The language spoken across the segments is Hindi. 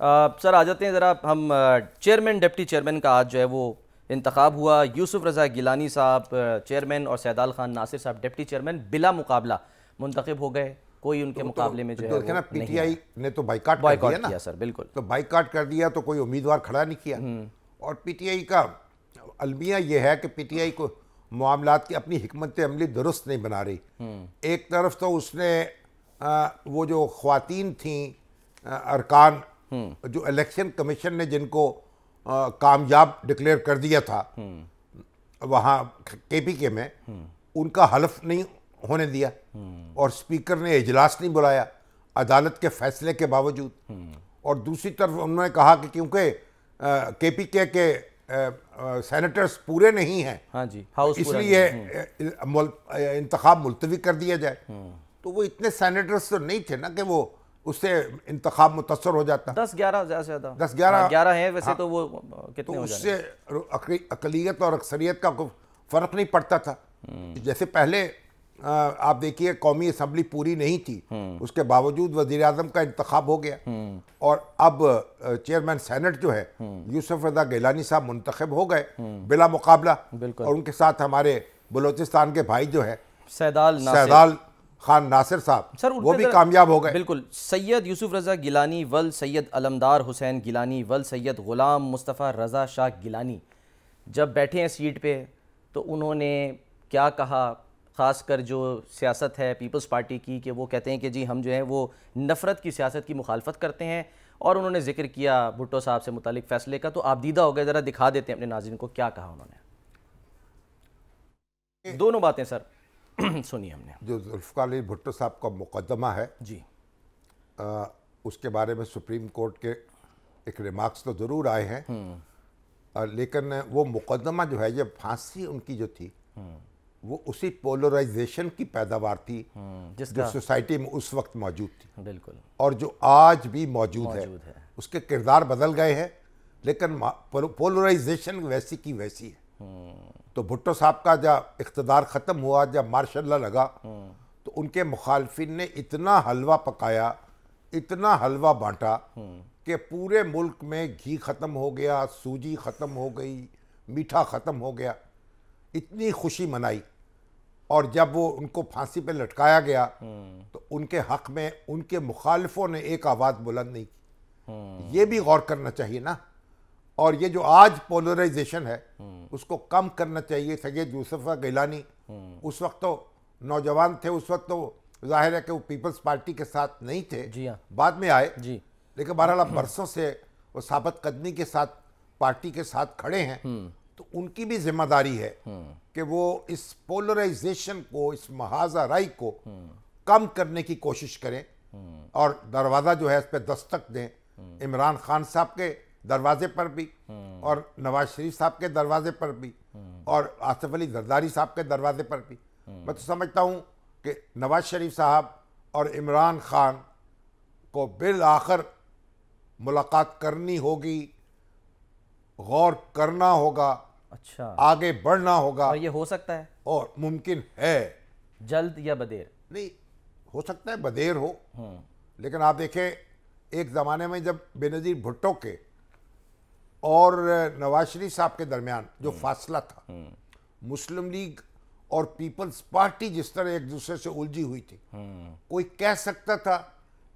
सर आ जाते हैं ज़रा हम चेयरमैन डिप्टी चेयरमैन का आज जो है वो इंतखाब हुआ। यूसुफ रज़ा गिलानी साहब चेयरमैन और सैदाल खान नासिर साहब डिप्टी चेयरमैन बिला मुकाबला मुंतखब हो गए। कोई उनके मुकाबले में जो है वो पीटीआई ने तो बाइकाट किया सर। बिल्कुल, तो बाइकाट कर दिया तो कोई उम्मीदवार खड़ा नहीं किया। और पीटीआई का अलमिया यह है कि पीटीआई को मामलात की अपनी हिकमत अमली दुरुस्त नहीं बना रही। एक तरफ तो उसने वो जो ख्वातीन थी अरकान जो इलेक्शन कमीशन ने जिनको कामयाब डिक्लेयर कर दिया था वहाँ केपीके में, उनका हल्फ नहीं होने दिया और स्पीकर ने इजलास नहीं बुलाया अदालत के फैसले के बावजूद। और दूसरी तरफ उन्होंने कहा कि क्योंकि केपीके के सेनेटर्स पूरे नहीं हैं, हाँ जी, हाउस इसलिए इंतखाब मुलतवी कर दिया जाए। तो वो इतने सेनेटर्स तो नहीं थे ना कि वो उससे इंतखाब मुतासर हो जाता। 10-11 ज़्यादा 10-11 हैं वैसे। हाँ, तो वो कितने तो हो उससे अकलियत और अक्सरियत का कोई फ़र्क नहीं पड़ता था। जैसे पहले आप देखिए कौमी असम्बली पूरी नहीं थी, उसके बावजूद वज़ीर आज़म का इंतखाब हो गया और अब चेयरमैन सेनेट जो है यूसुफ रज़ा गिलानी साहब मुंतखब हो गए बिला मुकाबला। और उनके साथ हमारे बलोचिस्तान के भाई जो है सैदाल खान नासिर साहब, सर वो भी कामयाब हो गए। बिल्कुल। सैयद यूसुफ रज़ा गिलानी वल सैयद अलमदार हुसैन गिलानी वल सैयद ग़ुलाम मुस्तफ़ा रज़ा शाह गिलानी जब बैठे हैं सीट पे तो उन्होंने क्या कहा, ख़ासकर जो सियासत है पीपल्स पार्टी की, कि वो कहते हैं कि जी हम जो है वो नफ़रत की सियासत की मुखालफत करते हैं। और उन्होंने जिक्र किया भुट्टो साहब से मुतालिक फ़ैसले का। तो आप दीदा हो गए, ज़रा दिखा देते हैं अपने नाज़रीन को क्या कहा उन्होंने। दोनों बातें सर सुनिए हमने। जो जुल्फ़िकार अली भुट्टो साहब का मुकदमा है जी, उसके बारे में सुप्रीम कोर्ट के एक रिमार्क्स तो ज़रूर आए हैं, लेकिन वो मुकदमा जो है, ये फांसी उनकी जो थी वो उसी पोलराइजेशन की पैदावार थी जो सोसाइटी में उस वक्त मौजूद थी। बिल्कुल। और जो आज भी मौजूद है। उसके किरदार बदल गए हैं लेकिन पोलराइजेशन वैसी की वैसी है। तो भुट्टो साहब का जब इख्तिदार ख़त्म हुआ, जब मार्शल लॉ लगा, तो उनके मुखालफिन ने इतना हलवा पकाया, इतना हलवा बांटा कि पूरे मुल्क में घी ख़त्म हो गया, सूजी ख़त्म हो गई, मीठा ख़त्म हो गया, इतनी खुशी मनाई। और जब वो उनको फांसी पे लटकाया गया तो उनके हक़ में उनके मुखालिफों ने एक आवाज़ बुलंद नहीं की। ये भी गौर करना चाहिए ना। और ये जो आज पोलराइजेशन है उसको कम करना चाहिए। सैयद यूसुफ गिलानी उस वक्त तो नौजवान थे, उस वक्त तो जाहिर है कि वो पीपल्स पार्टी के साथ नहीं थे। जी हाँ, बाद में आए जी। लेकिन बहरहाल बरसों से वो साबित कदमी के साथ पार्टी के साथ खड़े हैं। तो उनकी भी जिम्मेदारी है कि वो इस पोलराइजेशन को, इस महाज़ाराई को कम करने की कोशिश करें और दरवाज़ा जो है इस पर दस्तक दें। इमरान खान साहब के दरवाजे पर भी और नवाज शरीफ साहब के दरवाजे पर भी और आसिफ अली जरदारी साहब के दरवाजे पर भी। मैं तो समझता हूँ कि नवाज शरीफ साहब और इमरान खान को बिल आखिर मुलाकात करनी होगी, गौर करना होगा, अच्छा, आगे बढ़ना होगा। और ये हो सकता है और मुमकिन है, जल्द या बदेर नहीं हो सकता है बदेर हो। लेकिन आप देखें एक ज़माने में जब बेनज़ीर भुट्टो के और नवाज शरीफ साहब के दरमियान जो फासला था, मुस्लिम लीग और पीपल्स पार्टी जिस तरह एक दूसरे से उलझी हुई थी, कोई कह सकता था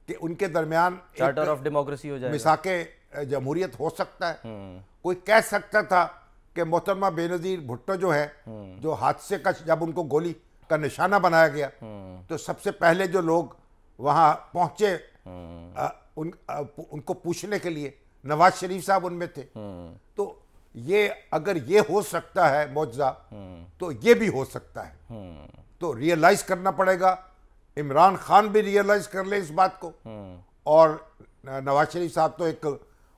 कि उनके दरमियान चार्टर ऑफ डेमोक्रेसी हो जाएगा, मिसाके जमहूरियत हो सकता है। कोई कह सकता था कि मोहतरमा बेनज़ीर भुट्टो जो है, जो हादसे का जब उनको गोली का निशाना बनाया गया तो सबसे पहले जो लोग वहाँ पहुँचे उनको पूछने के लिए नवाज शरीफ साहब उनमें थे। तो ये अगर ये हो सकता है मौजज़ा, तो ये भी हो सकता है। तो रियलाइज़ करना पड़ेगा, इमरान खान भी रियलाइज़ कर ले इस बात को। और नवाज शरीफ साहब तो एक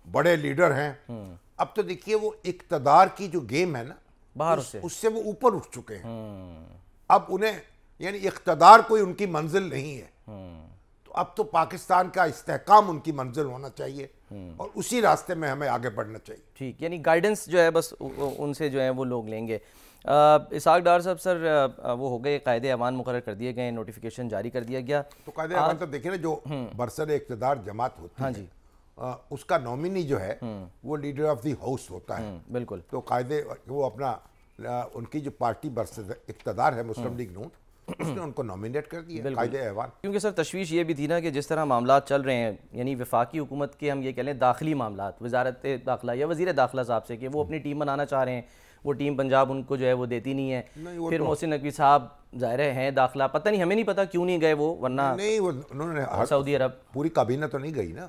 बड़े लीडर हैं। अब तो देखिए वो इक़्तिदार की जो गेम है ना, बाहर उससे वो ऊपर उठ चुके हैं। अब उन्हें यानी इक़्तिदार कोई उनकी मंजिल नहीं है। तो अब तो पाकिस्तान का इस्तेहकाम उनकी मंजिल होना चाहिए और उसी रास्ते में हमें आगे बढ़ना चाहिए। ठीक, यानी गाइडेंस जो है बस उनसे जो है वो लोग लेंगे। इसाक डार साहब सर वो हो गए, कायदे अमान मुकर्रर कर दिए गए, नोटिफिकेशन जारी कर दिया गया। तो कायदे अमान तो देखिए ना, जो बरसर इक़्तिदार जमात होती हाँ जी, उसका नॉमिनी जो है वो लीडर ऑफ द हाउस होता है। बिल्कुल। तो कायदे वो अपना उनकी जो पार्टी बरसद इक़्तिदार है मुस्लिम लीग नून, उसने उनको नॉमिनेट कर दिया कायदे ऐवान। क्योंकि सर तशवीश ये भी थी ना कि जिस तरह मामलात चल रहे हैं, यानी वफाकी हुकूमत के हम ये कह लें दाखिली मामलात, वजारत दाखिला या वज़ीर दाखिला साहब से कि वो अपनी टीम बनाना चाह रहे हैं, वो टीम पंजाब उनको जो है वो देती नहीं है। फिर मोहसिन नकवी साहब ज़ाहिर हैं दाखिला, पता नहीं, हमें नहीं पता क्यों नहीं गए वो, वरना नहीं वो उन्होंने सऊदी अरब पूरी काबीना तो नहीं गई ना।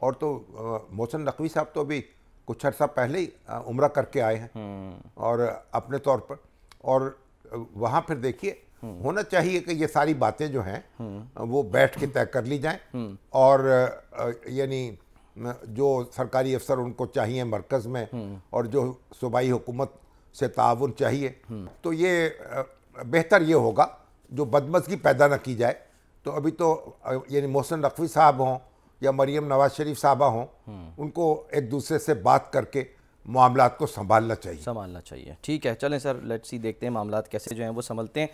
और तो मोहसिन नकवी साहब तो अभी कुछ अर्सा पहले ही उम्रा करके आए हैं और अपने तौर पर, और वहाँ फिर देखिए होना चाहिए कि ये सारी बातें जो हैं वो बैठ के तय कर ली जाएं, और यानी जो सरकारी अफसर उनको चाहिए मरकज़ में और जो सूबाई हुकूमत से ताउन चाहिए, तो ये बेहतर ये होगा जो बदमज़गी पैदा ना की जाए। तो अभी तो यानी मोहसिन नकवी साहब हों या मरियम नवाज शरीफ साहबा हों, उनको एक दूसरे से बात करके मामलात को संभालना चाहिए। ठीक है, चलें सर, लेट्स सी, देखते हैं मामलात कैसे जो हैं वो संभलते हैं।